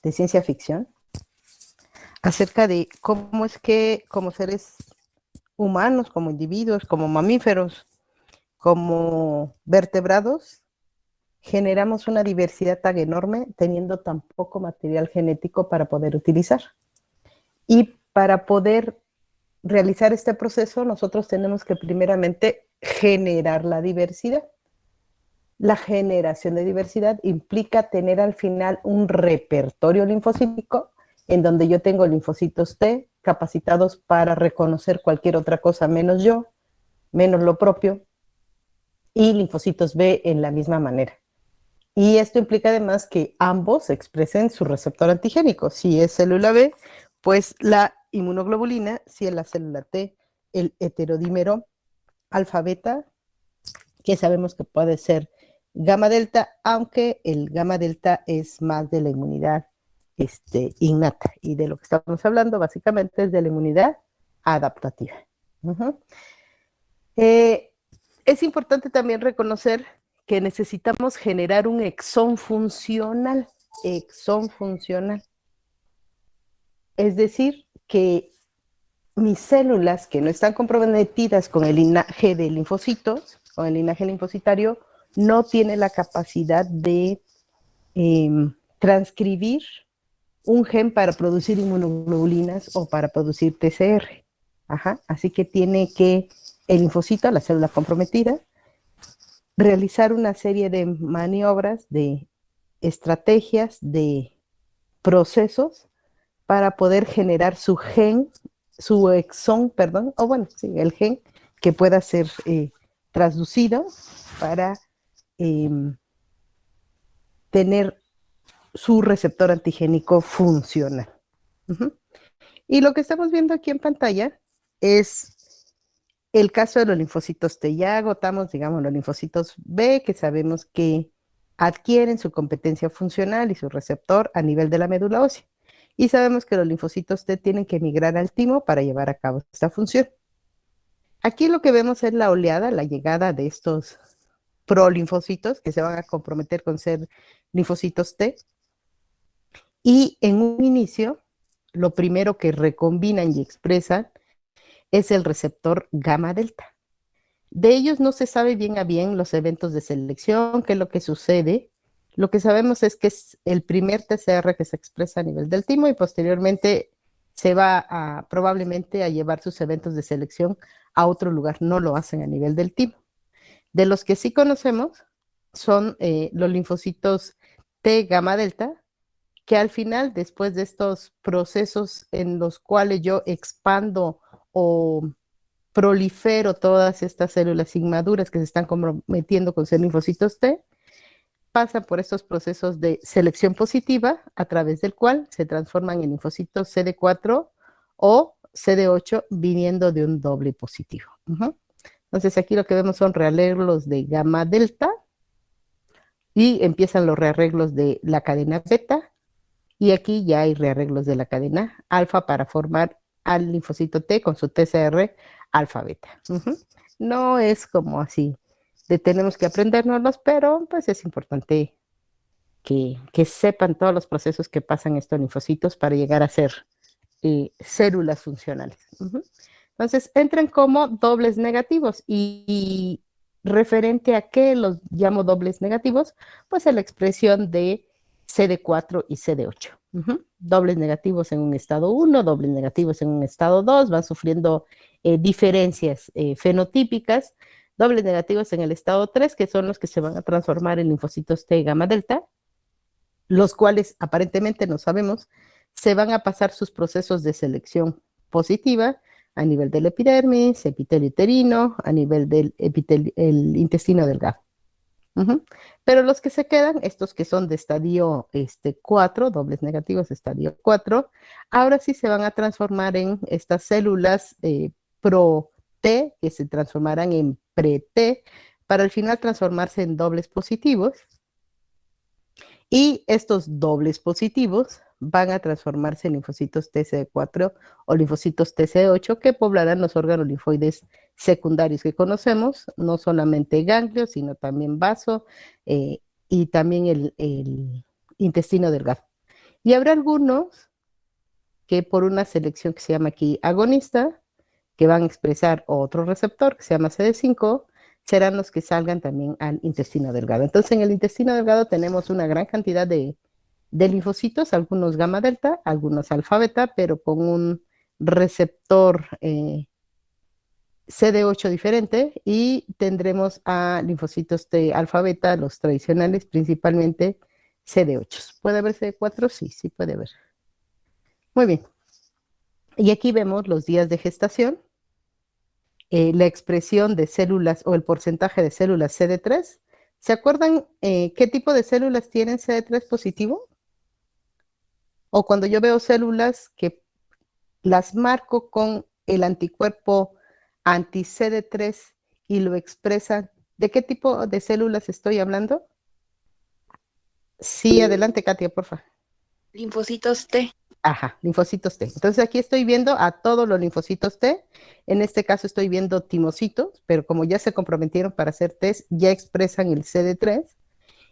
de ciencia ficción acerca de cómo es que como seres humanos, como individuos, como mamíferos, como vertebrados, generamos una diversidad tan enorme teniendo tan poco material genético para poder utilizar. Y para poder realizar este proceso, nosotros tenemos que primeramente generar la diversidad. La generación de diversidad implica tener al final un repertorio linfocítico en donde yo tengo linfocitos T capacitados para reconocer cualquier otra cosa menos yo, menos lo propio, y linfocitos B en la misma manera. Y esto implica además que ambos expresen su receptor antigénico. Si es célula B, pues la inmunoglobulina, si es la célula T, el heterodímero alfa beta, que sabemos que puede ser gamma delta, aunque el gamma delta es más de la inmunidad innata. Y de lo que estamos hablando básicamente es de la inmunidad adaptativa. Es importante también reconocer que necesitamos generar un exón funcional. Exón funcional. Es decir, que mis células que no están comprometidas con el linaje de linfocitos, con el linaje linfocitario, no tienen la capacidad de transcribir un gen para producir inmunoglobulinas o para producir TCR. Ajá. Así que tiene que el linfocito, la célula comprometida, realizar una serie de maniobras, de estrategias, de procesos para poder generar su gen, su exón, perdón, o bueno, sí, el gen que pueda ser transducido para tener su receptor antigénico funcional. Y lo que estamos viendo aquí en pantalla es el caso de los linfocitos T. Ya agotamos, digamos, los linfocitos B, que sabemos que adquieren su competencia funcional y su receptor a nivel de la médula ósea. Y sabemos que los linfocitos T tienen que migrar al timo para llevar a cabo esta función. Aquí lo que vemos es la oleada, la llegada de estos prolinfocitos que se van a comprometer con ser linfocitos T. Y en un inicio, lo primero que recombinan y expresan es el receptor gamma delta. De ellos no se sabe bien a bien los eventos de selección, qué es lo que sucede. Lo que sabemos es que es el primer TCR que se expresa a nivel del timo y posteriormente se va probablemente a llevar sus eventos de selección a otro lugar. No lo hacen a nivel del timo. De los que sí conocemos son los linfocitos T gamma delta, que al final, después de estos procesos en los cuales yo expando o prolifero todas estas células inmaduras que se están comprometiendo con ser linfocitos T, pasan por estos procesos de selección positiva, a través del cual se transforman en linfocitos CD4 o CD8 viniendo de un doble positivo. Entonces aquí lo que vemos son rearreglos de gamma delta y empiezan los rearreglos de la cadena beta y aquí ya hay rearreglos de la cadena alfa para formar al linfocito T con su TCR alfa beta. No es como así de tenemos que aprendérnoslos, pero pues es importante que sepan todos los procesos que pasan estos linfocitos para llegar a ser células funcionales. Entonces entran como dobles negativos y referente a qué los llamo dobles negativos, pues a la expresión de CD4 y CD8. Dobles negativos en un estado 1, dobles negativos en un estado 2, van sufriendo diferencias fenotípicas, dobles negativos en el estado 3, que son los que se van a transformar en linfocitos T gamma delta, los cuales aparentemente no sabemos, se van a pasar sus procesos de selección positiva a nivel del epidermis, epitelio uterino, a nivel del el intestino delgado. Pero los que se quedan, estos que son de estadio 4, dobles negativos de estadio 4, ahora sí se van a transformar en estas células pro-T, que se transformarán en pre-T, para al final transformarse en dobles positivos. Y estos dobles positivos van a transformarse en linfocitos TCD4 o linfocitos TCD8 que poblarán los órganos linfoides secundarios que conocemos, no solamente ganglios, sino también vaso y también el intestino delgado. Y habrá algunos que por una selección que se llama aquí agonista, que van a expresar otro receptor que se llama CD5, serán los que salgan también al intestino delgado. Entonces, en el intestino delgado tenemos una gran cantidad de linfocitos, algunos gamma delta, algunos alfa beta, pero con un receptor CD8 diferente, y tendremos a linfocitos de alfa beta, los tradicionales, principalmente CD8. ¿Puede haber CD4? Sí, sí puede haber. Muy bien. Y aquí vemos los días de gestación, la expresión de células o el porcentaje de células CD3. ¿Se acuerdan qué tipo de células tienen CD3 positivo? O cuando yo veo células que las marco con el anticuerpo anti-CD3 y lo expresan, ¿de qué tipo de células estoy hablando? Sí, adelante, Katia, por favor. Linfocitos T. Ajá, linfocitos T. Entonces aquí estoy viendo a todos los linfocitos T. En este caso estoy viendo timocitos, pero como ya se comprometieron para hacer test, ya expresan el CD3.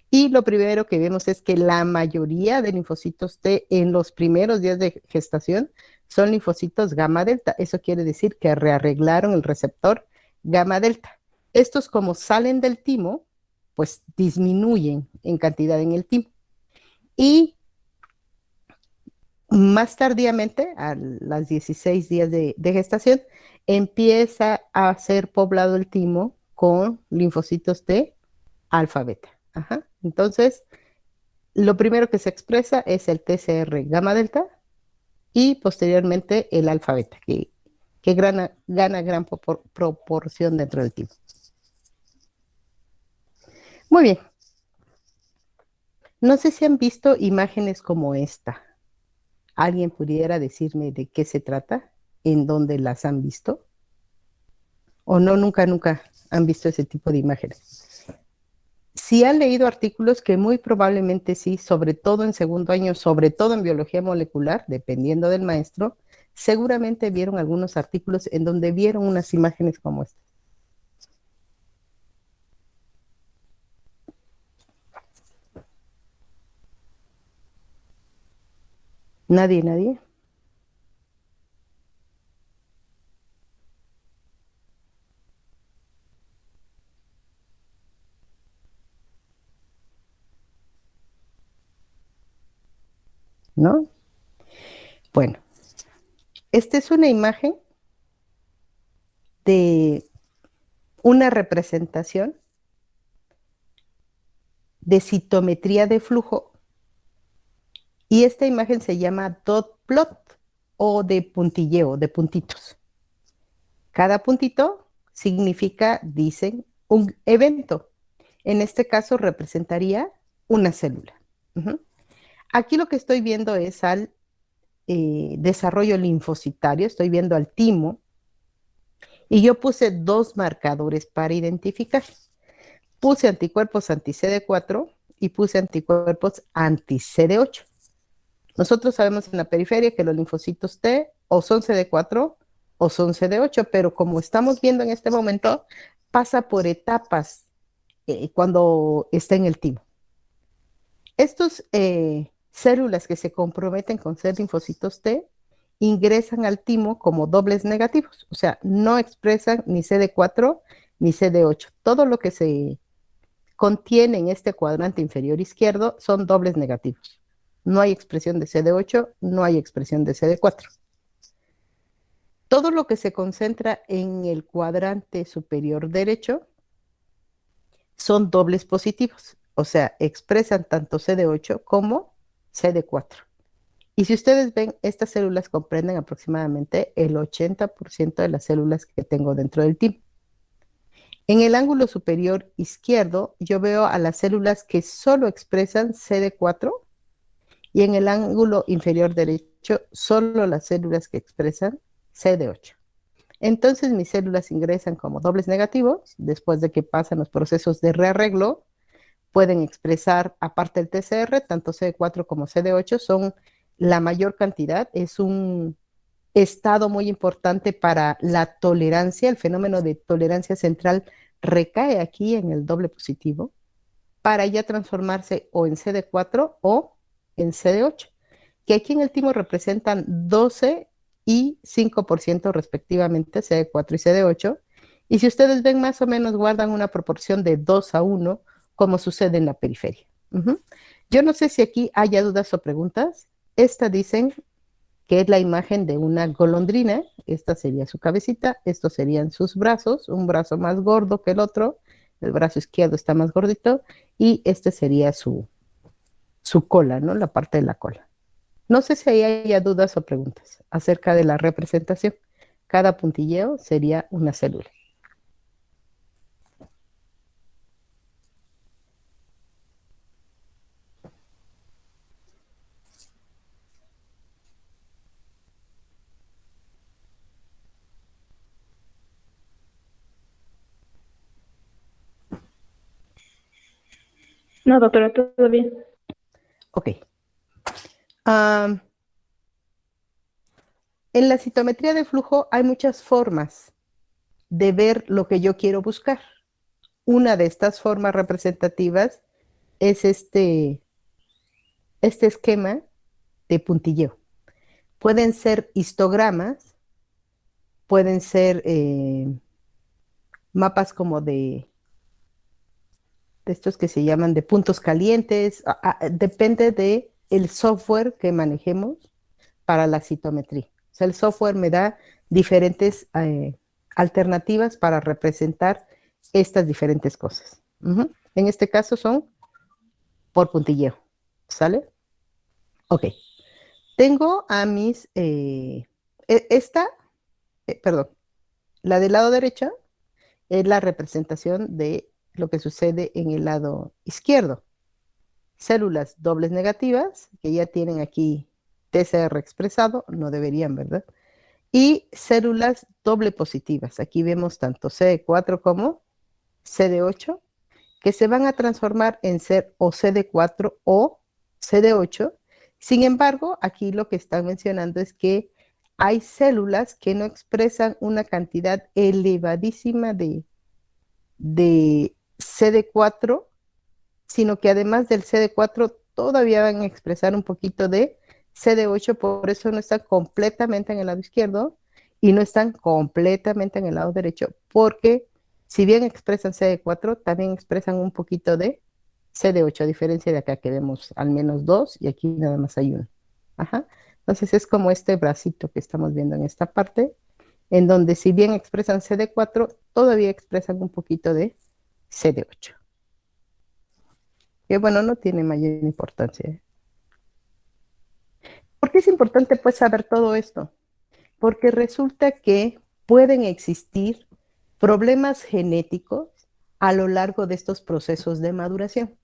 Y lo primero que vemos es que la mayoría de linfocitos T en los primeros días de gestación son linfocitos gamma delta. Eso quiere decir que rearreglaron el receptor gamma delta. Estos, como salen del timo, pues disminuyen en cantidad en el timo. Y más tardíamente, a las 16 días de gestación, empieza a ser poblado el timo con linfocitos T alfa beta. Ajá. Entonces, lo primero que se expresa es el TCR gamma delta y posteriormente el alfa beta, que gana gran proporción dentro del timo. Muy bien. No sé si han visto imágenes como esta. ¿Alguien pudiera decirme de qué se trata? ¿En dónde las han visto? ¿O no, nunca han visto ese tipo de imágenes? Si han leído artículos, que muy probablemente sí, sobre todo en segundo año, sobre todo en biología molecular, dependiendo del maestro, seguramente vieron algunos artículos en donde vieron unas imágenes como esta. Nadie. ¿No? Bueno, esta es una imagen de una representación de citometría de flujo, y esta imagen se llama dot plot o de puntilleo, de puntitos. Cada puntito significa, dicen, un evento. En este caso representaría una célula. Uh-huh. Aquí lo que estoy viendo es al desarrollo linfocitario, estoy viendo al timo, y yo puse dos marcadores para identificar. Puse anticuerpos anti-CD4 y puse anticuerpos anti-CD8. Nosotros sabemos en la periferia que los linfocitos T o son CD4 o son CD8, pero como estamos viendo en este momento, pasa por etapas cuando está en el timo. Estos células que se comprometen con ser linfocitos T ingresan al timo como dobles negativos, o sea, no expresan ni CD4 ni CD8. Todo lo que se contiene en este cuadrante inferior izquierdo son dobles negativos. No hay expresión de CD8, no hay expresión de CD4. Todo lo que se concentra en el cuadrante superior derecho son dobles positivos, o sea, expresan tanto CD8 como CD4. Y si ustedes ven, estas células comprenden aproximadamente el 80% de las células que tengo dentro del timo. En el ángulo superior izquierdo, yo veo a las células que solo expresan CD4, y en el ángulo inferior derecho, solo las células que expresan CD8. Entonces mis células ingresan como dobles negativos, después de que pasan los procesos de rearreglo, pueden expresar, aparte del TCR, tanto CD4 como CD8, son la mayor cantidad, es un estado muy importante para la tolerancia, el fenómeno de tolerancia central recae aquí en el doble positivo, para ya transformarse o en CD4 o en CD8. que aquí en el timo representan 12 y 5% respectivamente, CD4 y CD8. Y si ustedes ven, más o menos guardan una proporción de 2:1, como sucede en la periferia. Yo no sé si aquí haya dudas o preguntas. Esta dicen que es la imagen de una golondrina. Esta sería su cabecita, estos serían sus brazos, un brazo más gordo que el otro, el brazo izquierdo está más gordito, y este sería su cola, ¿no? La parte de la cola. No sé si ahí haya dudas o preguntas acerca de la representación. Cada puntilleo sería una célula. No, doctora, todo bien. Ok. En la citometría de flujo hay muchas formas de ver lo que yo quiero buscar. Una de estas formas representativas es este esquema de puntilleo. Pueden ser histogramas, pueden ser mapas como de estos que se llaman de puntos calientes. Depende de el software que manejemos para la citometría. O sea, el software me da diferentes alternativas para representar estas diferentes cosas. En este caso son por puntilleo. ¿Sale? Ok. Tengo a mis... perdón, la del lado derecho es la representación de lo que sucede en el lado izquierdo. Células dobles negativas, que ya tienen aquí TCR expresado, no deberían, ¿verdad? Y células doble positivas. Aquí vemos tanto CD4 como CD8, que se van a transformar en ser o CD4 o CD8. Sin embargo, aquí lo que están mencionando es que hay células que no expresan una cantidad elevadísima de CD4, sino que además del CD4 todavía van a expresar un poquito de CD8, por eso no están completamente en el lado izquierdo y no están completamente en el lado derecho, porque si bien expresan CD4, también expresan un poquito de CD8, a diferencia de acá que vemos al menos dos y aquí nada más hay uno. Ajá. Entonces es como este bracito que estamos viendo en esta parte, en donde si bien expresan CD4, todavía expresan un poquito de CD8. Que bueno, no tiene mayor importancia. ¿Por qué es importante pues saber todo esto? Porque resulta que pueden existir problemas genéticos a lo largo de estos procesos de maduración.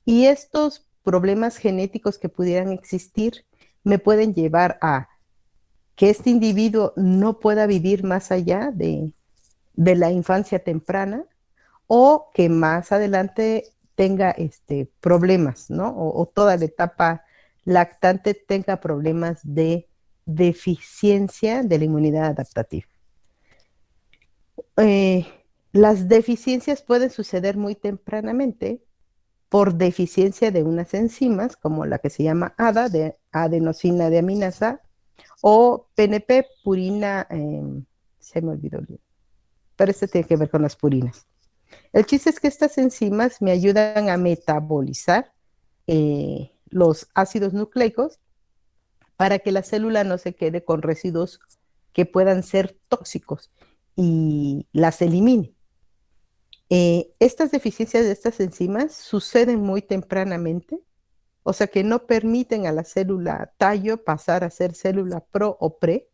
Y estos problemas genéticos que pudieran existir me pueden llevar a que este individuo no pueda vivir más allá de la infancia temprana, o que más adelante tenga problemas, ¿no? O toda la etapa lactante tenga problemas de deficiencia de la inmunidad adaptativa. Eh, las deficiencias pueden suceder muy tempranamente por deficiencia de unas enzimas, como la que se llama ADA, de adenosina deaminasa, o PNP, purina, se me olvidó, pero este tiene que ver con las purinas. El chiste es que estas enzimas me ayudan a metabolizar los ácidos nucleicos para que la célula no se quede con residuos que puedan ser tóxicos y las elimine. Estas deficiencias de estas enzimas suceden muy tempranamente, o sea que no permiten a la célula tallo pasar a ser célula pro o pre,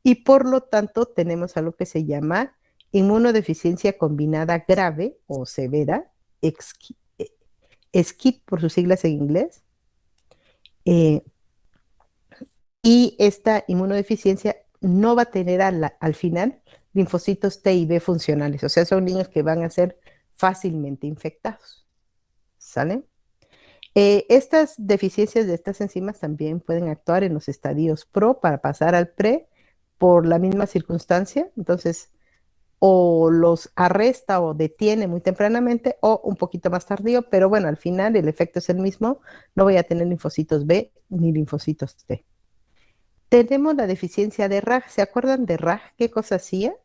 y por lo tanto tenemos algo que se llama inmunodeficiencia combinada grave o severa, SCID por sus siglas en inglés, y esta inmunodeficiencia no va a tener al final linfocitos T y B funcionales, o sea, son niños que van a ser fácilmente infectados, ¿sale? Estas deficiencias de estas enzimas también pueden actuar en los estadios pro para pasar al pre por la misma circunstancia. Entonces, o los arresta o detiene muy tempranamente o un poquito más tardío, pero bueno, al final el efecto es el mismo, no voy a tener linfocitos B ni linfocitos T. Tenemos la deficiencia de Rag, ¿se acuerdan de Rag? ¿Qué cosa hacía?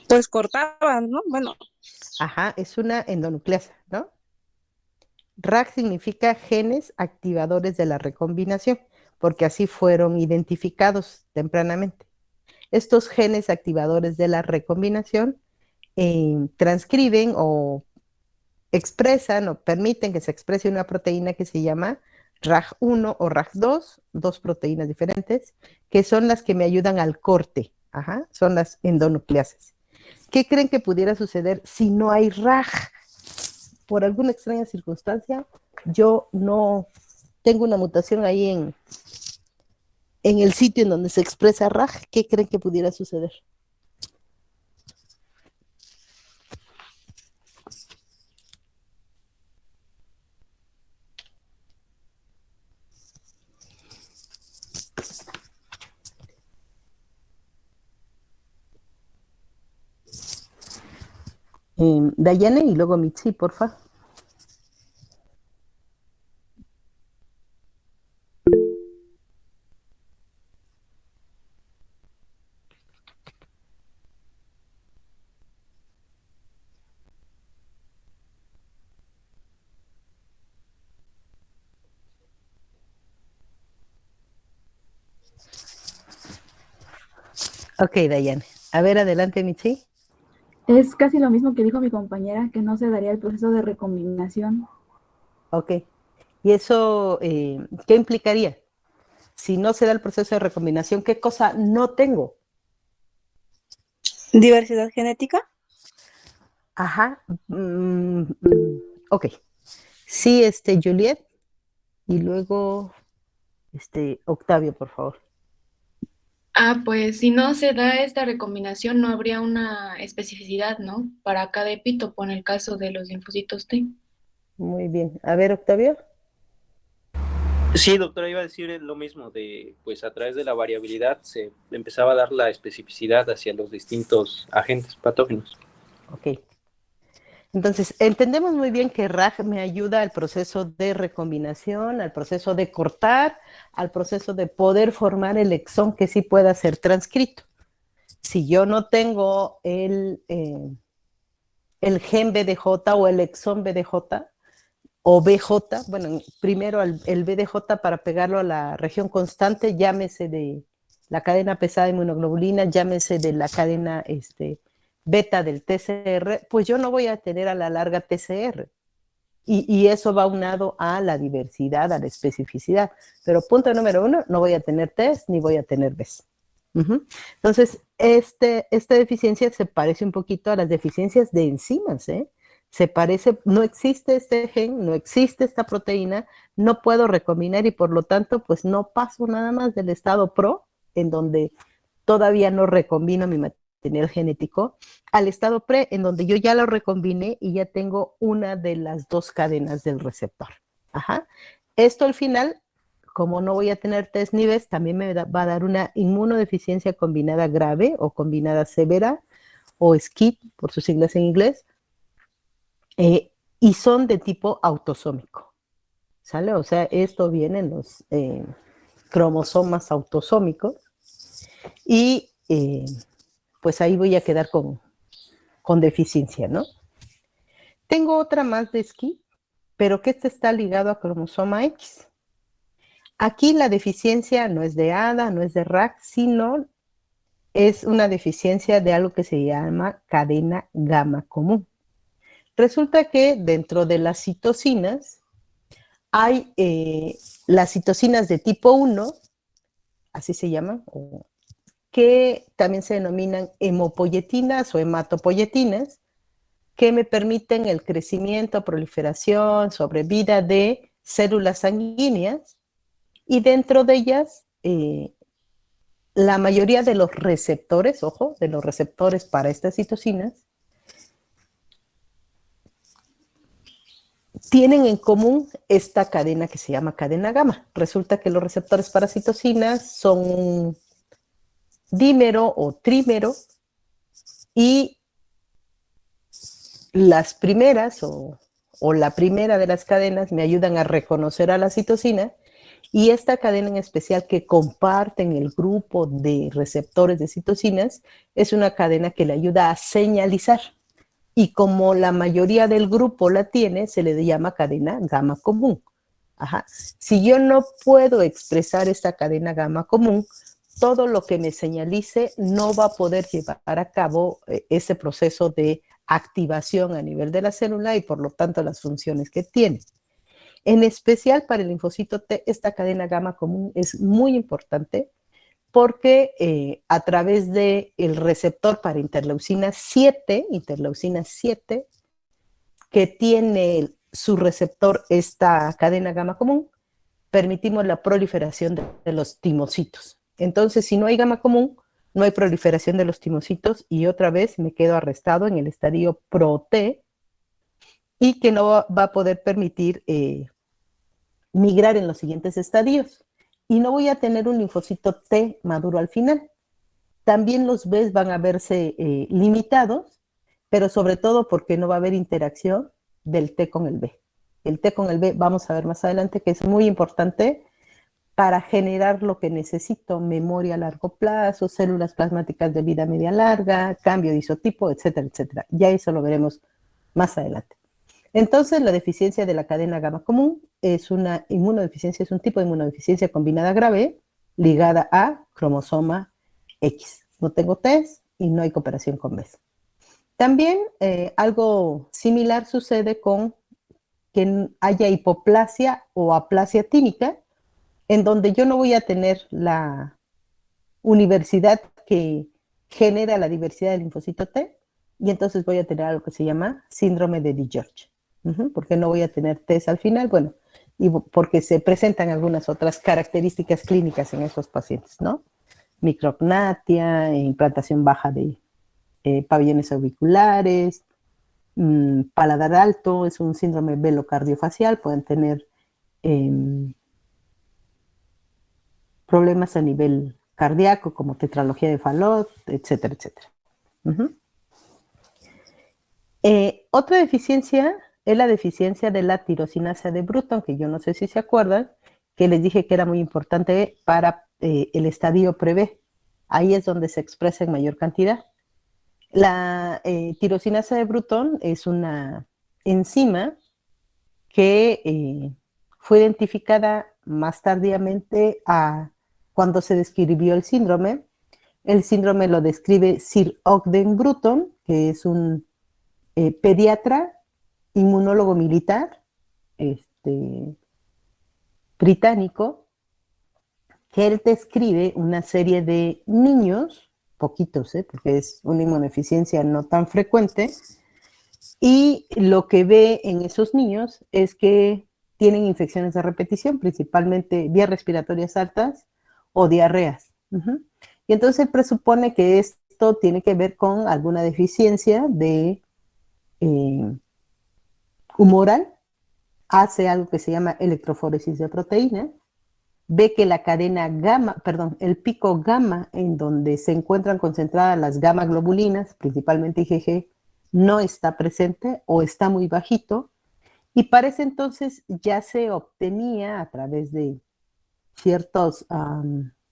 Pues cortaban, ¿no? Bueno, Ajá, es una endonucleasa, ¿no? RAG significa genes activadores de la recombinación, porque así fueron identificados tempranamente. Estos genes activadores de la recombinación transcriben o expresan o permiten que se exprese una proteína que se llama RAG1 o RAG2, dos proteínas diferentes, que son las que me ayudan al corte. Ajá, son las endonucleases. ¿Qué creen que pudiera suceder si no hay RAG? Por alguna extraña circunstancia, yo no tengo una mutación ahí en el sitio en donde se expresa RAG. ¿Qué creen que pudiera suceder? Dayane y luego Mitzi, porfa. Ok, Dayane. A ver, adelante, Mitzi. Es casi lo mismo que dijo mi compañera, que no se daría el proceso de recombinación. Ok. ¿Y eso qué implicaría? Si no se da el proceso de recombinación, ¿qué cosa no tengo? diversidad genética. Ajá. Ok. Sí, Juliet. Y luego, Octavio, por favor. Pues si no se da esta recombinación, no habría una especificidad, ¿no? Para cada epítopo en el caso de los linfocitos T. Muy bien. A ver, Octavio. Sí, doctora, iba a decir lo mismo, de pues a través de la variabilidad se empezaba a dar la especificidad hacia los distintos agentes patógenos. Ok. Entonces, entendemos muy bien que RAG me ayuda al proceso de recombinación, al proceso de cortar, al proceso de poder formar el exón que sí pueda ser transcrito. Si yo no tengo el gen BDJ o el exón BDJ o BJ, bueno, primero el BDJ para pegarlo a la región constante, llámese de la cadena pesada de inmunoglobulina, llámese de la cadena beta del TCR, pues yo no voy a tener a la larga TCR. Y eso va unado a la diversidad, a la especificidad. Pero punto número uno, no voy a tener test ni voy a tener BES. Entonces, esta deficiencia se parece un poquito a las deficiencias de enzimas, ¿eh? Se parece, no existe este gen, no existe esta proteína, no puedo recombinar y por lo tanto, pues no paso nada más del estado pro, en donde todavía no recombino mi material genético, al estado pre, en donde yo ya lo recombiné y ya tengo una de las dos cadenas del receptor. Ajá. Esto al final, como no voy a tener test niveles, también me va a dar una inmunodeficiencia combinada grave o combinada severa, o SCID, por sus siglas en inglés, y son de tipo autosómico. ¿Sale? O sea, esto viene en los cromosomas autosómicos y pues ahí voy a quedar con deficiencia, ¿no? Tengo otra más de SCID, pero que este está ligado a cromosoma X. Aquí la deficiencia no es de ADA, no es de RAC, sino es una deficiencia de algo que se llama cadena gamma común. Resulta que dentro de las citocinas hay las citocinas de tipo 1, así se llaman, que también se denominan hemopoyetinas o hematopoyetinas, que me permiten el crecimiento, proliferación, sobrevida de células sanguíneas, y dentro de ellas la mayoría de los receptores, ojo, de los receptores para estas citocinas, tienen en común esta cadena que se llama cadena gamma. Resulta que los receptores para citocinas son un dímero o trímero y las primeras o la primera de las cadenas me ayudan a reconocer a la citocina y esta cadena en especial que comparten el grupo de receptores de citocinas es una cadena que le ayuda a señalizar. Y como la mayoría del grupo la tiene, se le llama cadena gamma común. Ajá. Si yo no puedo expresar esta cadena gamma común, todo lo que me señalice no va a poder llevar a cabo ese proceso de activación a nivel de la célula y por lo tanto las funciones que tiene. En especial para el linfocito T, esta cadena gamma común es muy importante porque a través del receptor para interleucina 7, que tiene su receptor esta cadena gamma común, permitimos la proliferación de los timocitos. Entonces, si no hay gamma común, no hay proliferación de los timocitos y otra vez me quedo arrestado en el estadio pro-T y que no va a poder permitir migrar en los siguientes estadios. Y no voy a tener un linfocito T maduro al final. También los Bs van a verse limitados, pero sobre todo porque no va a haber interacción del T con el B. El T con el B vamos a ver más adelante que es muy importante para generar lo que necesito, memoria a largo plazo, células plasmáticas de vida media larga, cambio de isotipo, etcétera, etcétera. Ya eso lo veremos más adelante. Entonces, la deficiencia de la cadena gamma común es una inmunodeficiencia, es un tipo de inmunodeficiencia combinada grave ligada a cromosoma X. No tengo Ts y no hay cooperación con Bs. También algo similar sucede con que haya hipoplasia o aplasia tímica, en donde yo no voy a tener la universidad que genera la diversidad del linfocito T, y entonces voy a tener algo que se llama síndrome de DiGeorge. Porque no voy a tener Ts al final, bueno, y porque se presentan algunas otras características clínicas en esos pacientes, ¿no? Micropnatia, implantación baja de pabellones auriculares, paladar alto, es un síndrome velocardiofacial, pueden tener problemas a nivel cardíaco como tetralogía de Fallot, etcétera, etcétera. Otra deficiencia es la deficiencia de la tirosinasa de Bruton, que yo no sé si se acuerdan, que les dije que era muy importante para el estadio pre-B. Ahí es donde se expresa en mayor cantidad. La tirosinasa de Bruton es una enzima que fue identificada más tardíamente cuando se describió el síndrome. El síndrome lo describe Sir Ogden Bruton, que es un pediatra, inmunólogo militar, británico, que él describe una serie de niños, poquitos, porque es una inmunodeficiencia no tan frecuente, y lo que ve en esos niños es que tienen infecciones de repetición, principalmente vías respiratorias altas o diarreas. Y entonces él presupone que esto tiene que ver con alguna deficiencia de humoral, hace algo que se llama electroforesis de proteína, ve que la cadena gamma, perdón, el pico gamma en donde se encuentran concentradas las gamma globulinas, principalmente IgG, no está presente o está muy bajito, y para ese entonces ya se obtenía a través de ciertos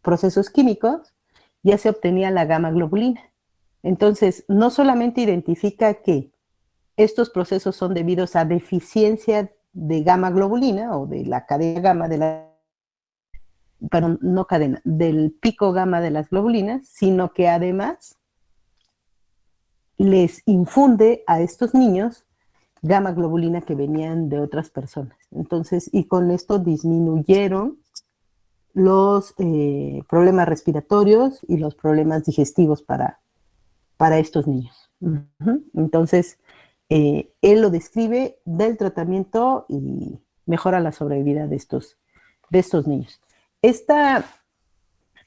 procesos químicos, ya se obtenía la gamma globulina. Entonces, no solamente identifica que estos procesos son debidos a deficiencia de gamma globulina o de la cadena gamma del pico gamma de las globulinas, sino que además les infunde a estos niños gamma globulina que venían de otras personas. Entonces, y con esto disminuyeron los problemas respiratorios y los problemas digestivos para estos niños. Entonces, él lo describe del tratamiento y mejora la sobrevida de estos niños. Esta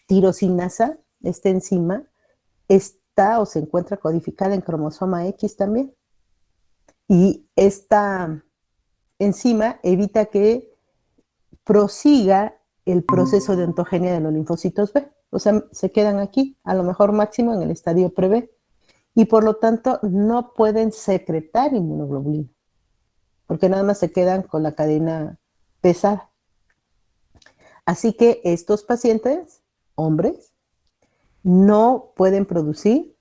tirosinasa, esta enzima, está o se encuentra codificada en cromosoma X también. Y esta enzima evita que prosiga el proceso de ontogenia de los linfocitos B. O sea, se quedan aquí, a lo mejor máximo en el estadio pre-B, y por lo tanto no pueden secretar inmunoglobulina, porque nada más se quedan con la cadena pesada. Así que estos pacientes, hombres, no pueden producir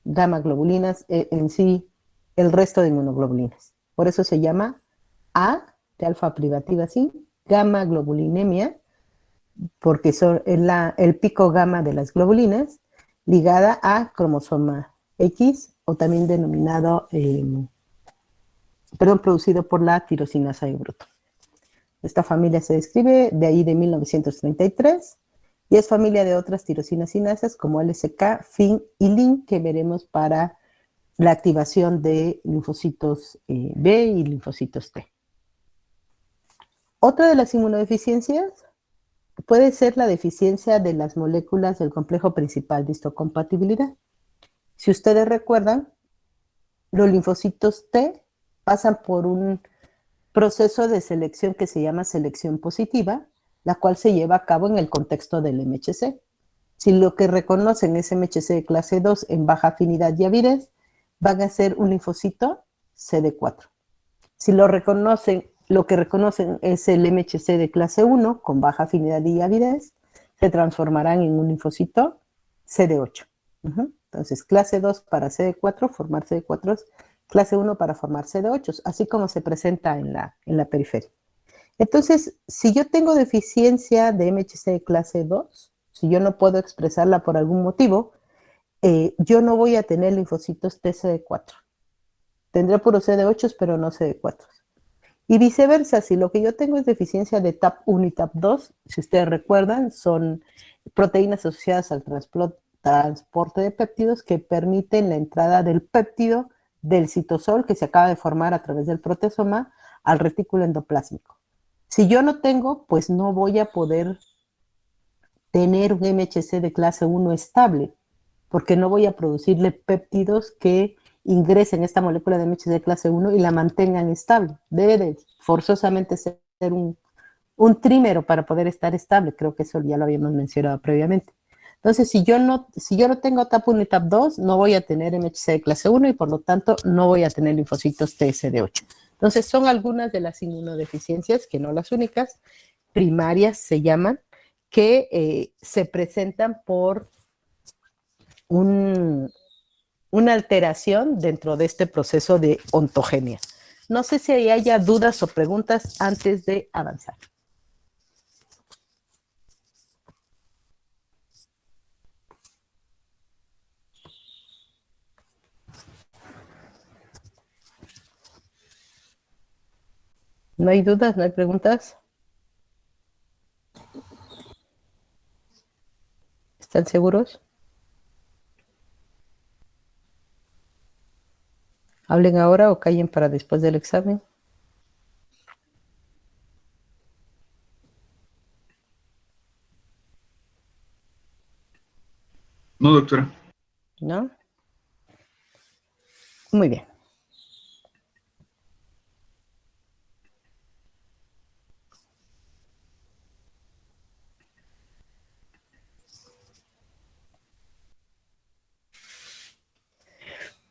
gamma globulinas en sí, el resto de inmunoglobulinas. Por eso se llama A de alfa privativa, sí, gamma globulinemia, porque son el pico gamma de las globulinas ligada a cromosoma X, o también denominado, producido por la tirosinasa de Bruton. Esta familia se describe de ahí de 1933 y es familia de otras tirosinasinasas como LSK, FIN y LIN, que veremos para la activación de linfocitos B y linfocitos T. Otra de las inmunodeficiencias puede ser la deficiencia de las moléculas del complejo principal de histocompatibilidad. Si ustedes recuerdan, los linfocitos T pasan por un proceso de selección que se llama selección positiva, la cual se lleva a cabo en el contexto del MHC. Si lo que reconocen es MHC de clase 2 en baja afinidad y avidez, van a ser un linfocito CD4. Si lo que reconocen es el MHC de clase 1 con baja afinidad y avidez, se transformarán en un linfocito CD8. Entonces, clase 2 para CD4, formar CD4, clase 1 para formar CD8, así como se presenta en la periferia. Entonces, si yo tengo deficiencia de MHC de clase 2, si yo no puedo expresarla por algún motivo, yo no voy a tener linfocitos TCD4. Tendré puros CD8, pero no CD4. Y viceversa, si lo que yo tengo es deficiencia de TAP1 y TAP2, si ustedes recuerdan, son proteínas asociadas al transporte de péptidos que permiten la entrada del péptido del citosol que se acaba de formar a través del protesoma al retículo endoplásmico. Si yo no tengo, pues no voy a poder tener un MHC de clase 1 estable, porque no voy a producirle péptidos que ingresen esta molécula de MHC de clase 1 y la mantengan estable. Debe de forzosamente ser un trímero para poder estar estable. Creo que eso ya lo habíamos mencionado previamente. Entonces, si yo no tengo TAP1 y TAP2, no voy a tener MHC de clase 1 y por lo tanto no voy a tener linfocitos TSD8. Entonces, son algunas de las inmunodeficiencias, que no las únicas, primarias se llaman, que se presentan por una alteración dentro de este proceso de ontogenia. No sé si haya dudas o preguntas antes de avanzar. ¿No hay dudas? ¿No hay preguntas? ¿Están seguros? Hablen ahora o callen para después del examen. No, doctora. ¿No? Muy bien.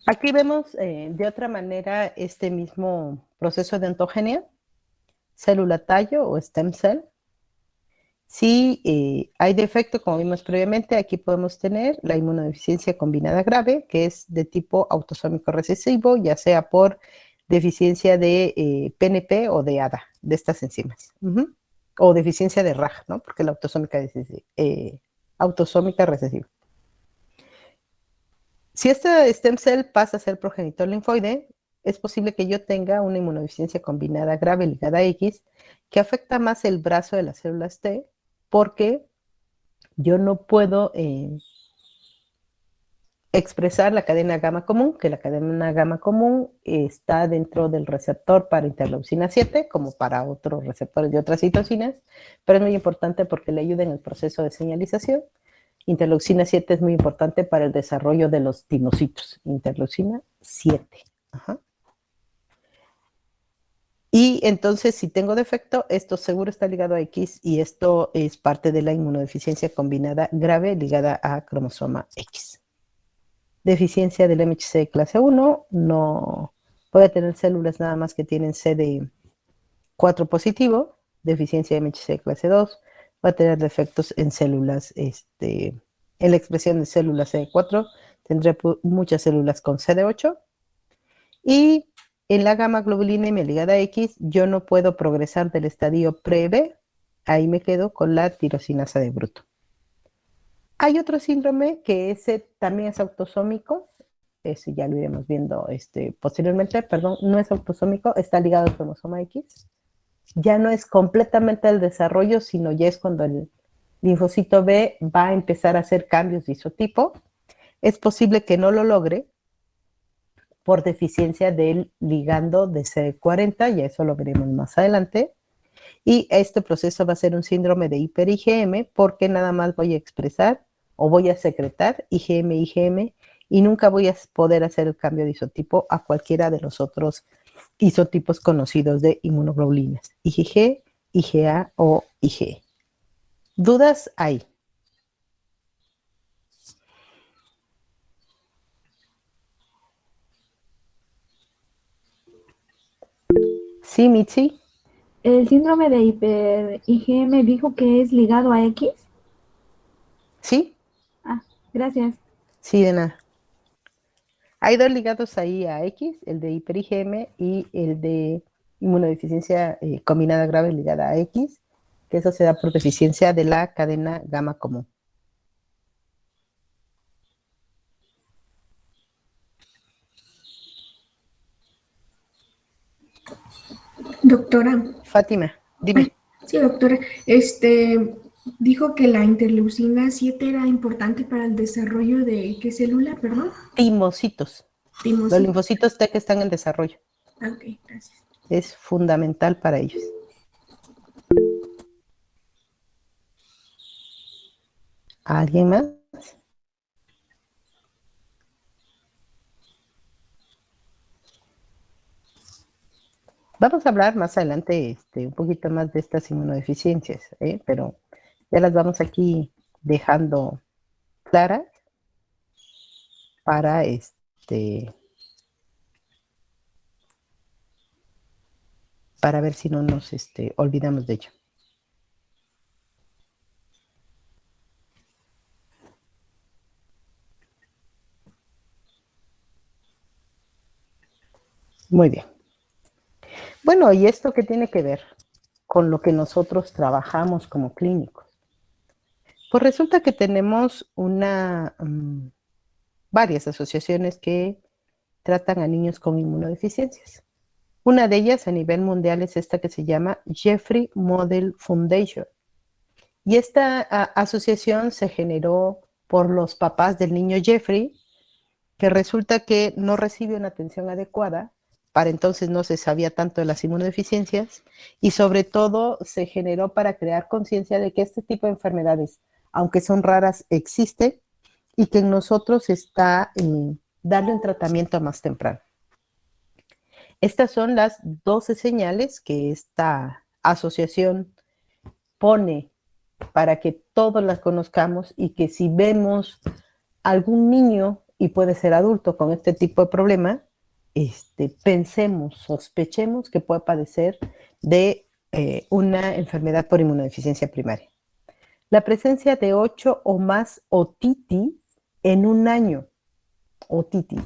Aquí vemos de otra manera este mismo proceso de ontogenia, célula tallo o stem cell. Si hay defecto, como vimos previamente, aquí podemos tener la inmunodeficiencia combinada grave, que es de tipo autosómico recesivo, ya sea por deficiencia de PNP o de ADA, de estas enzimas. O deficiencia de RAG, ¿no? Porque la autosómica recesiva. Si este stem cell pasa a ser progenitor linfoide, es posible que yo tenga una inmunodeficiencia combinada grave ligada a X, que afecta más el brazo de las células T, porque yo no puedo expresar la cadena gamma común, que la cadena gamma común está dentro del receptor para interleucina 7, como para otros receptores de otras citocinas, pero es muy importante porque le ayuda en el proceso de señalización. Interleucina 7 es muy importante para el desarrollo de los tinocitos. Interleucina 7. Y entonces, si tengo defecto, esto seguro está ligado a X y esto es parte de la inmunodeficiencia combinada grave ligada a cromosoma X. Deficiencia del MHC clase 1, no voy a tener células nada más que tienen CD4 positivo. Deficiencia de MHC clase 2, va a tener defectos en células, en la expresión de células CD4, tendré muchas células con CD8. Y en la gamma globulinemia ligada a X, yo no puedo progresar del estadio pre-B, ahí me quedo con la tirosinasa de Bruto. Hay otro síndrome que ese también es autosómico, ese ya lo iremos viendo posteriormente, perdón, no es autosómico, está ligado al cromosoma X. Ya no es completamente el desarrollo, sino ya es cuando el linfocito B va a empezar a hacer cambios de isotipo. Es posible que no lo logre por deficiencia del ligando de CD40, y eso lo veremos más adelante. Y este proceso va a ser un síndrome de hiper-IgM porque nada más voy a expresar o voy a secretar IgM, IgM, y nunca voy a poder hacer el cambio de isotipo a cualquiera de los otros isotipos conocidos de inmunoglobulinas, IgG, IgA o IgE. ¿Dudas hay? Sí, Mitzi. El síndrome de hiper-IgM dijo que es ligado a X. ¿Sí? Ah, gracias. Sí, de nada. Hay dos ligados ahí a X, el de hiper-IgM y el de inmunodeficiencia combinada grave ligada a X, que eso se da por deficiencia de la cadena gamma común. Doctora, Fátima, dime. sí, doctora, dijo que la interleucina 7 era importante para el desarrollo de ¿qué célula, perdón? Timocitos. Los Timocito. linfocitos T que están en desarrollo. Ah, ok, gracias. Es fundamental para ellos. ¿Alguien más? Vamos a hablar más adelante un poquito más de estas inmunodeficiencias, pero ya las vamos aquí dejando claras para para ver si no nos olvidamos de ello. Muy bien. Bueno, ¿y esto qué tiene que ver con lo que nosotros trabajamos como clínicos? Pues resulta que tenemos varias asociaciones que tratan a niños con inmunodeficiencias. Una de ellas a nivel mundial es esta que se llama Jeffrey Model Foundation. Y esta asociación se generó por los papás del niño Jeffrey, que resulta que no recibe una atención adecuada. Para entonces no se sabía tanto de las inmunodeficiencias y sobre todo se generó para crear conciencia de que este tipo de enfermedades, aunque son raras, existen y que en nosotros está darle un tratamiento más temprano. Estas son las 12 señales que esta asociación pone para que todos las conozcamos y que si vemos algún niño, y puede ser adulto, con este tipo de problema, pensemos, sospechemos que puede padecer de una enfermedad por inmunodeficiencia primaria. La presencia de 8 o más otitis en un año, otitis,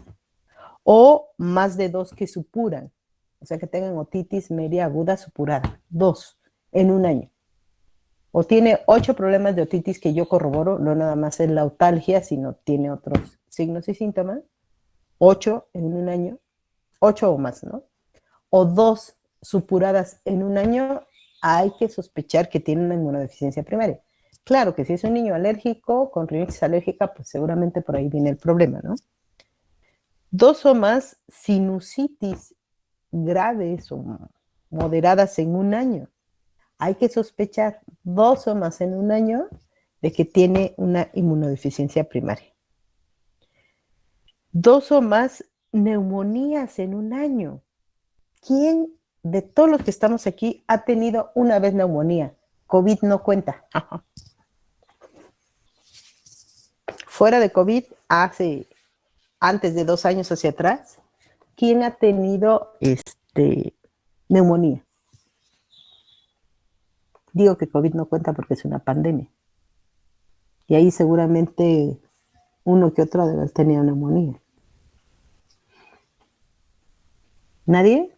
o más de 2 que supuran, o sea que tengan otitis media aguda supurada, 2 en un año. O tiene 8 problemas de otitis que yo corroboro, no nada más es la otalgia, sino tiene otros signos y síntomas, 8 en un año, 8 o más, ¿no? O 2 supuradas en un año, hay que sospechar que tiene una inmunodeficiencia primaria. Claro que si es un niño alérgico, con rinitis alérgica, pues seguramente por ahí viene el problema, ¿no? 2 o más sinusitis graves o moderadas en un año. Hay que sospechar 2 o más en un año de que tiene una inmunodeficiencia primaria. 2 o más neumonías en un año. ¿Quién de todos los que estamos aquí ha tenido una vez neumonía. COVID no cuenta. Fuera de COVID, antes de 2 años hacia atrás, ¿quién ha tenido neumonía? Digo que COVID no cuenta porque es una pandemia. Y ahí seguramente uno que otro debe haber tenido neumonía. ¿Nadie?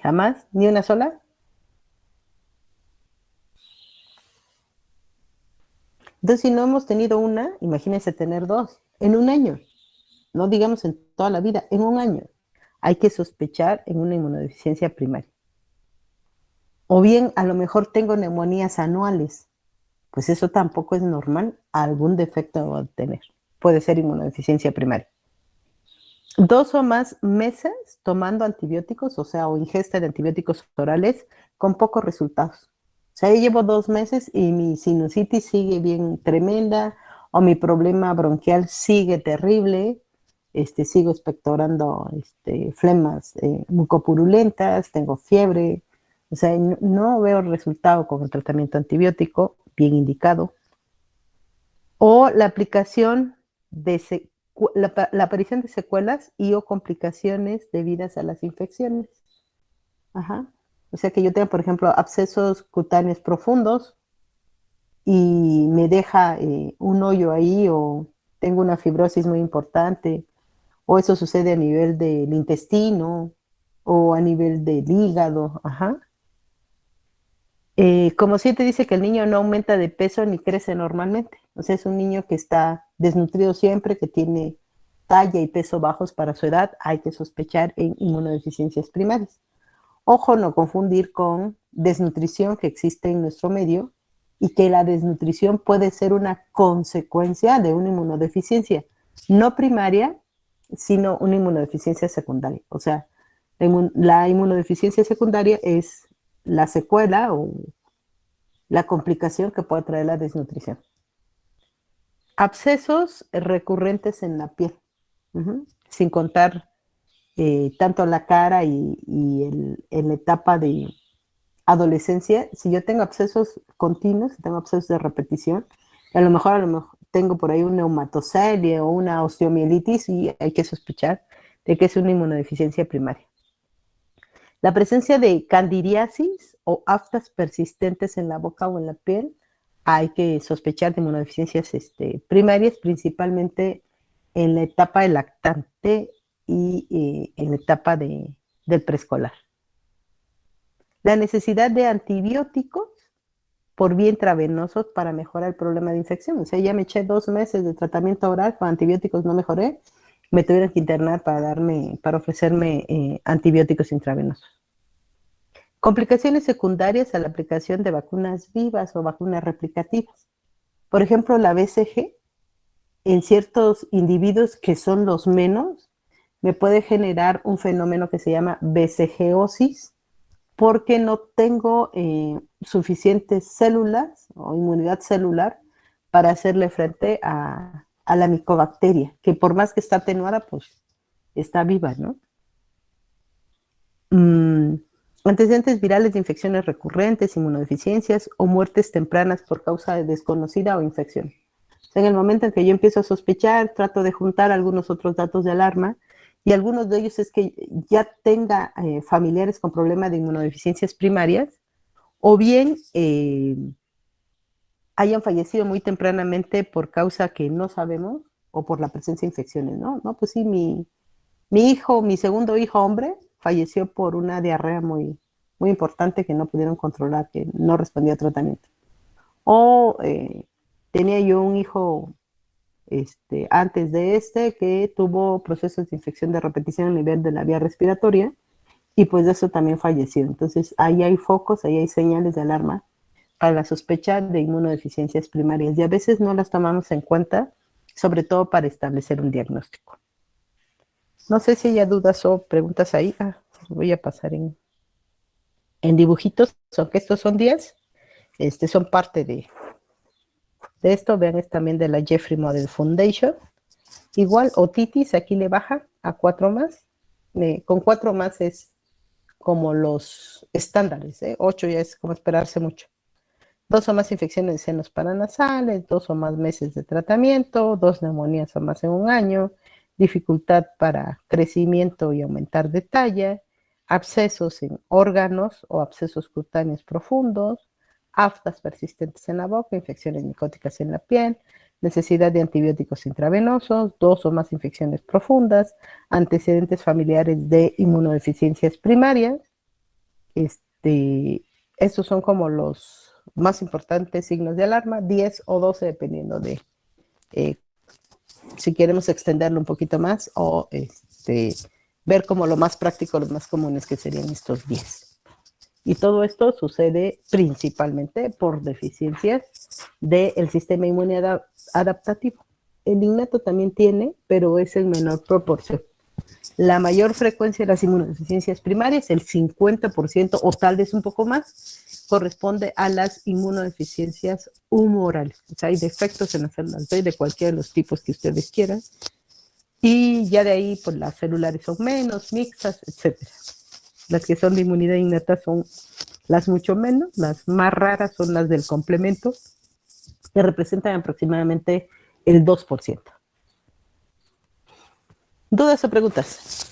¿Jamás? ¿Ni una sola? Entonces, si no hemos tenido una, imagínense tener 2 en un año. No digamos en toda la vida, en un año. Hay que sospechar en una inmunodeficiencia primaria. O bien, a lo mejor tengo neumonías anuales. Pues eso tampoco es normal. Algún defecto va a tener. Puede ser inmunodeficiencia primaria. 2 o más meses tomando antibióticos, o ingesta de antibióticos orales con pocos resultados. O sea, yo llevo 2 meses y mi sinusitis sigue bien tremenda, o mi problema bronquial sigue terrible, sigo expectorando flemas mucopurulentas, tengo fiebre. O sea, no veo resultado con el tratamiento antibiótico bien indicado. O la aplicación de la aparición de secuelas y o complicaciones debidas a las infecciones. Ajá. O sea que yo tengo, por ejemplo, abscesos cutáneos profundos y me deja un hoyo ahí, o tengo una fibrosis muy importante, o eso sucede a nivel del intestino o a nivel del hígado. Ajá. Como si te dice que el niño no aumenta de peso ni crece normalmente. O sea, es un niño que está desnutrido siempre, que tiene talla y peso bajos para su edad. Hay que sospechar en inmunodeficiencias primarias. Ojo, no confundir con desnutrición que existe en nuestro medio, y que la desnutrición puede ser una consecuencia de una inmunodeficiencia, no primaria, sino una inmunodeficiencia secundaria. O sea, la inmunodeficiencia secundaria es la secuela o la complicación que puede traer la desnutrición. Abscesos recurrentes en la piel, sin contar tanto la cara y en la etapa de adolescencia. Si yo tengo abscesos continuos, tengo abscesos de repetición, a lo mejor tengo por ahí una heumatocelia o una osteomielitis, y hay que sospechar de que es una inmunodeficiencia primaria. La presencia de candiriasis o aftas persistentes en la boca o en la piel, hay que sospechar de inmunodeficiencias primarias, principalmente en la etapa del lactante y en la etapa del preescolar. La necesidad de antibióticos por vía intravenosos para mejorar el problema de infección. O sea, ya me eché 2 meses de tratamiento oral con antibióticos, no mejoré, me tuvieron que internar para ofrecerme antibióticos intravenosos. Complicaciones secundarias a la aplicación de vacunas vivas o vacunas replicativas. Por ejemplo, la BCG, en ciertos individuos que son los menos, me puede generar un fenómeno que se llama BCGosis, porque no tengo suficientes células o inmunidad celular para hacerle frente a la micobacteria, que por más que está atenuada, pues está viva, ¿no? Antecedentes virales de infecciones recurrentes, inmunodeficiencias o muertes tempranas por causa de desconocida o infección. O sea, en el momento en que yo empiezo a sospechar, trato de juntar algunos otros datos de alarma, y algunos de ellos es que ya tenga familiares con problemas de inmunodeficiencias primarias, o bien hayan fallecido muy tempranamente por causa que no sabemos, o por la presencia de infecciones, ¿no? No, pues sí, mi segundo hijo hombre, falleció por una diarrea muy, muy importante que no pudieron controlar, que no respondía a tratamiento. O tenía yo un hijo antes de que tuvo procesos de infección de repetición a nivel de la vía respiratoria, y pues de eso también falleció. Entonces ahí hay focos, ahí hay señales de alarma para la sospecha de inmunodeficiencias primarias, y a veces no las tomamos en cuenta, sobre todo para establecer un diagnóstico. No sé si hay dudas o preguntas ahí. Voy a pasar en dibujitos, aunque estos son 10, son parte de esto. Vean, es también de la Jeffrey Model Foundation. Igual, otitis, aquí le baja, a 4 más. Con 4 más es como los estándares, 8 ya es como esperarse mucho. 2 o más infecciones de senos paranasales, 2 o más meses de tratamiento, 2 neumonías o más en un año, dificultad para crecimiento y aumentar de talla, abscesos en órganos o abscesos cutáneos profundos, aftas persistentes en la boca, infecciones micóticas en la piel, necesidad de antibióticos intravenosos, 2 o más infecciones profundas, antecedentes familiares de inmunodeficiencias primarias. Estos son como los más importantes signos de alarma, 10 o 12 dependiendo de si queremos extenderlo un poquito más o ver como lo más práctico, los más comunes que serían estos 10. Y todo esto sucede principalmente por deficiencias del sistema inmune adaptativo. El innato también tiene, pero es en menor proporción. La mayor frecuencia de las inmunodeficiencias primarias, el 50% o tal vez un poco más, corresponde a las inmunodeficiencias humorales. O sea, hay defectos en las células B de cualquiera de los tipos que ustedes quieran. Y ya de ahí, pues las celulares son menos, mixtas, etcétera. Las que son de inmunidad innata son las mucho menos, las más raras son las del complemento, que representan aproximadamente el 2%. ¿Dudas o preguntas?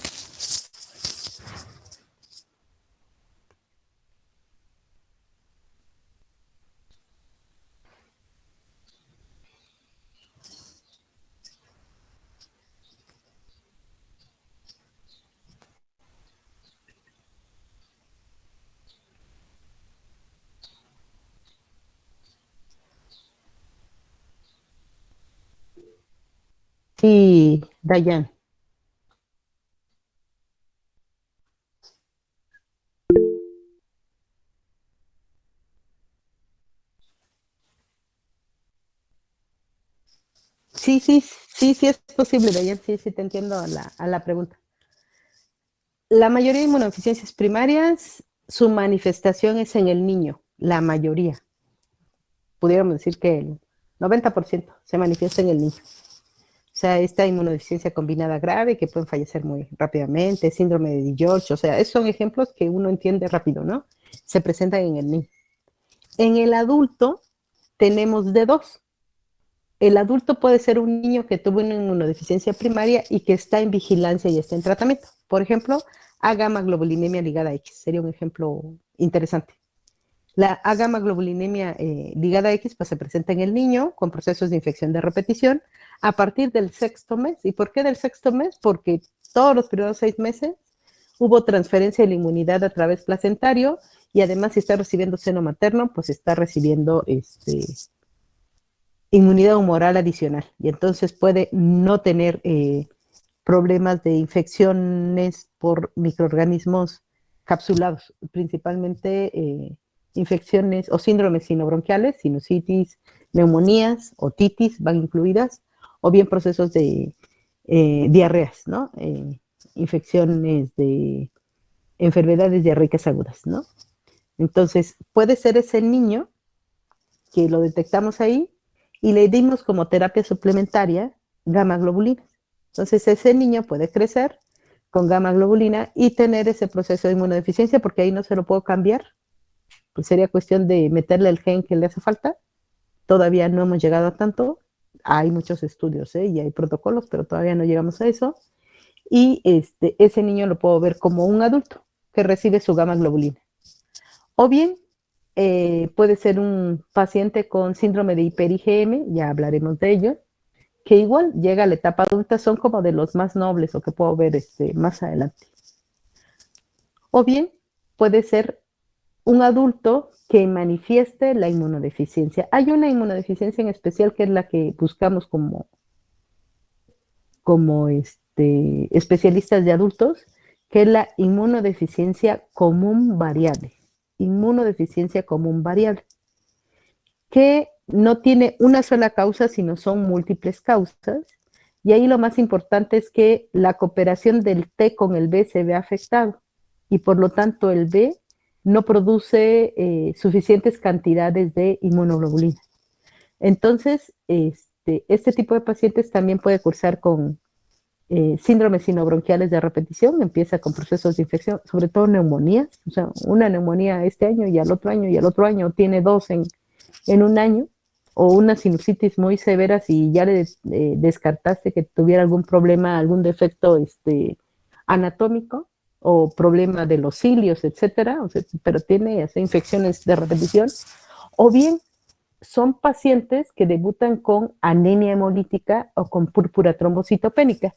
Sí, Dayan. Sí es posible, Dayan, sí te entiendo a la pregunta. La mayoría de inmunodeficiencias primarias, su manifestación es en el niño, la mayoría. Pudiéramos decir que el 90% se manifiesta en el niño. O sea, esta inmunodeficiencia combinada grave que pueden fallecer muy rápidamente, síndrome de Di-George, o sea, esos son ejemplos que uno entiende rápido, ¿no? Se presentan en el niño. En el adulto tenemos de dos. El adulto puede ser un niño que tuvo una inmunodeficiencia primaria y que está en vigilancia y está en tratamiento. Por ejemplo, A-gamma-globulinemia ligada a X. Sería un ejemplo interesante. La A-gamma-globulinemia ligada a X pues, se presenta en el niño con procesos de infección de repetición a partir del 6º mes. ¿Y por qué del 6º mes? Porque todos los primeros 6 meses hubo transferencia de la inmunidad a través placentario y además si está recibiendo seno materno, pues está recibiendo inmunidad humoral adicional. Y entonces puede no tener problemas de infecciones por microorganismos capsulados, principalmente infecciones o síndromes sinobronquiales, sinusitis, neumonías, otitis van incluidas, o bien procesos de diarreas, ¿no? Infecciones de enfermedades diarreicas agudas, ¿no? Entonces, puede ser ese niño que lo detectamos ahí y le dimos como terapia suplementaria gamma globulinas. Entonces, ese niño puede crecer con gamma globulina y tener ese proceso de inmunodeficiencia porque ahí no se lo puedo cambiar. Pues sería cuestión de meterle el gen que le hace falta. Todavía no hemos llegado a tanto. Hay muchos estudios y hay protocolos, pero todavía no llegamos a eso. Y ese niño lo puedo ver como un adulto que recibe su gamma globulina. O bien puede ser un paciente con síndrome de hiper-IgM, ya hablaremos de ello, que igual llega a la etapa adulta, son como de los más nobles o que puedo ver más adelante. O bien puede ser un adulto que manifieste la inmunodeficiencia. Hay una inmunodeficiencia en especial que es la que buscamos como especialistas de adultos, que es la inmunodeficiencia común variable. Inmunodeficiencia común variable, que no tiene una sola causa, sino son múltiples causas. Y ahí lo más importante es que la cooperación del T con el B se ve afectado y por lo tanto el B no produce suficientes cantidades de inmunoglobulina. Entonces, este tipo de pacientes también puede cursar con síndromes sinobronquiales de repetición, empieza con procesos de infección, sobre todo neumonías, o sea, una neumonía este año y al otro año y al otro año, tiene dos en un año, o una sinusitis muy severa si ya le descartaste que tuviera algún problema, algún defecto anatómico o problema de los cilios, etcétera, o sea, pero tiene infecciones de repetición, o bien son pacientes que debutan con anemia hemolítica o con púrpura trombocitopénica,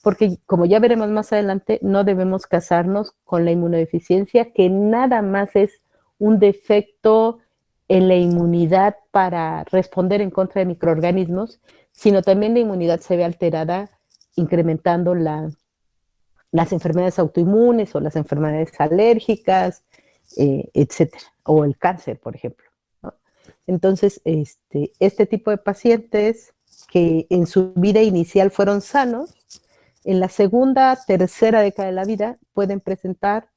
porque como ya veremos más adelante, no debemos casarnos con la inmunodeficiencia, que nada más es un defecto en la inmunidad para responder en contra de microorganismos, sino también la inmunidad se ve alterada incrementando las enfermedades autoinmunes o las enfermedades alérgicas, etcétera, o el cáncer, por ejemplo, ¿no? Entonces, este tipo de pacientes que en su vida inicial fueron sanos, en la segunda, tercera década de la vida pueden presentar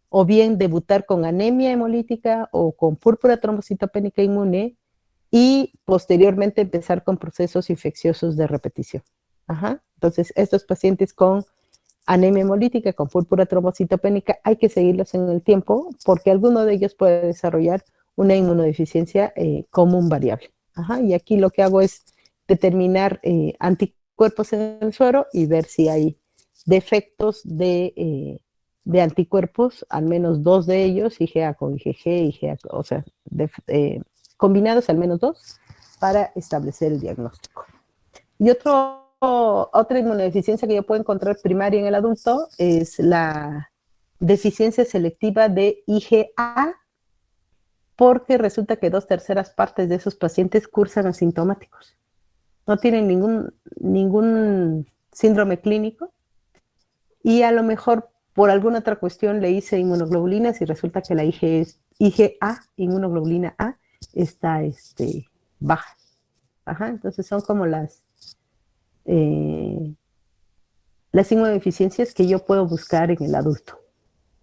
o bien debutar con anemia hemolítica o con púrpura trombocitopénica inmune y posteriormente empezar con procesos infecciosos de repetición. Ajá. Entonces, estos pacientes con anemia hemolítica, con púrpura trombocitopénica, hay que seguirlos en el tiempo porque alguno de ellos puede desarrollar una inmunodeficiencia común variable. Ajá. Y aquí lo que hago es determinar anticuerpos en el suero y ver si hay defectos de anticuerpos, al menos dos de ellos, IgA con IgG, IgA, o sea, combinados al menos dos, para establecer el diagnóstico. Y otra inmunodeficiencia que yo puedo encontrar primaria en el adulto es la deficiencia selectiva de IgA, porque resulta que 2/3 partes de esos pacientes cursan asintomáticos. No tienen ningún síndrome clínico y a lo mejor por alguna otra cuestión le hice inmunoglobulinas y resulta que la IgA, inmunoglobulina A, está baja. Ajá, entonces son como las inmunodeficiencias que yo puedo buscar en el adulto,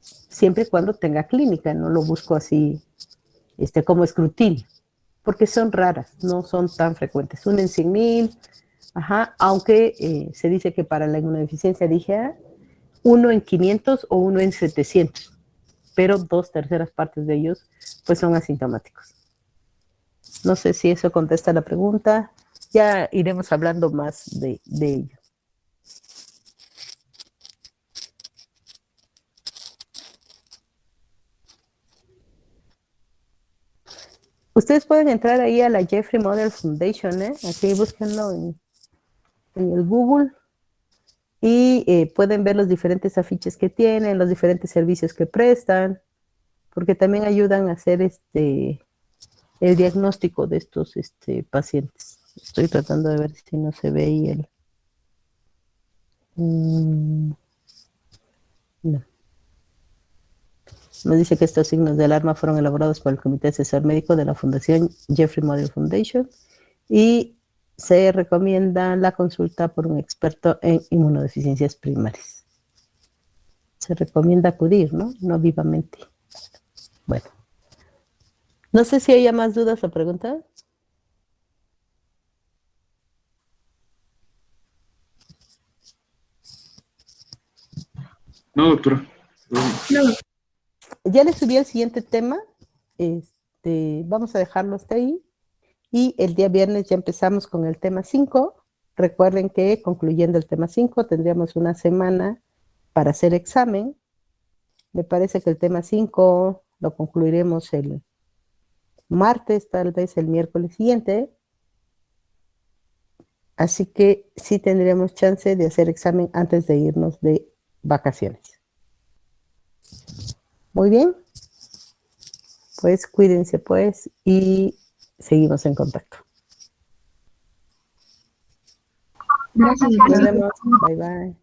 siempre y cuando tenga clínica, no lo busco así como escrutinio, porque son raras, no son tan frecuentes, 1 en 100,000, ajá, aunque se dice que para la inmunodeficiencia de IgA, 1 en 500 o 1 en 700, pero 2/3 partes de ellos pues son asintomáticos. No sé si eso contesta la pregunta, ya iremos hablando más de ello. Ustedes pueden entrar ahí a la Jeffrey Model Foundation, así búsquenlo en el Google y pueden ver los diferentes afiches que tienen, los diferentes servicios que prestan, porque también ayudan a hacer el diagnóstico de estos pacientes. Estoy tratando de ver si no se ve ahí el... No. Nos dice que estos signos de alarma fueron elaborados por el Comité Asesor Médico de la Fundación Jeffrey Model Foundation y se recomienda la consulta por un experto en inmunodeficiencias primarias. Se recomienda acudir, ¿no? No vivamente. Bueno. No sé si haya más dudas o preguntas. No, doctora. No, Ya le subí el siguiente tema. Vamos a dejarlo hasta ahí. Y el día viernes ya empezamos con el tema 5. Recuerden que concluyendo el tema 5 tendríamos una semana para hacer examen. Me parece que el tema 5 lo concluiremos el martes, tal vez el miércoles siguiente. Así que sí tendríamos chance de hacer examen antes de irnos de vacaciones. Muy bien. Pues cuídense pues y seguimos en contacto. gracias. Nos vemos. Bye bye.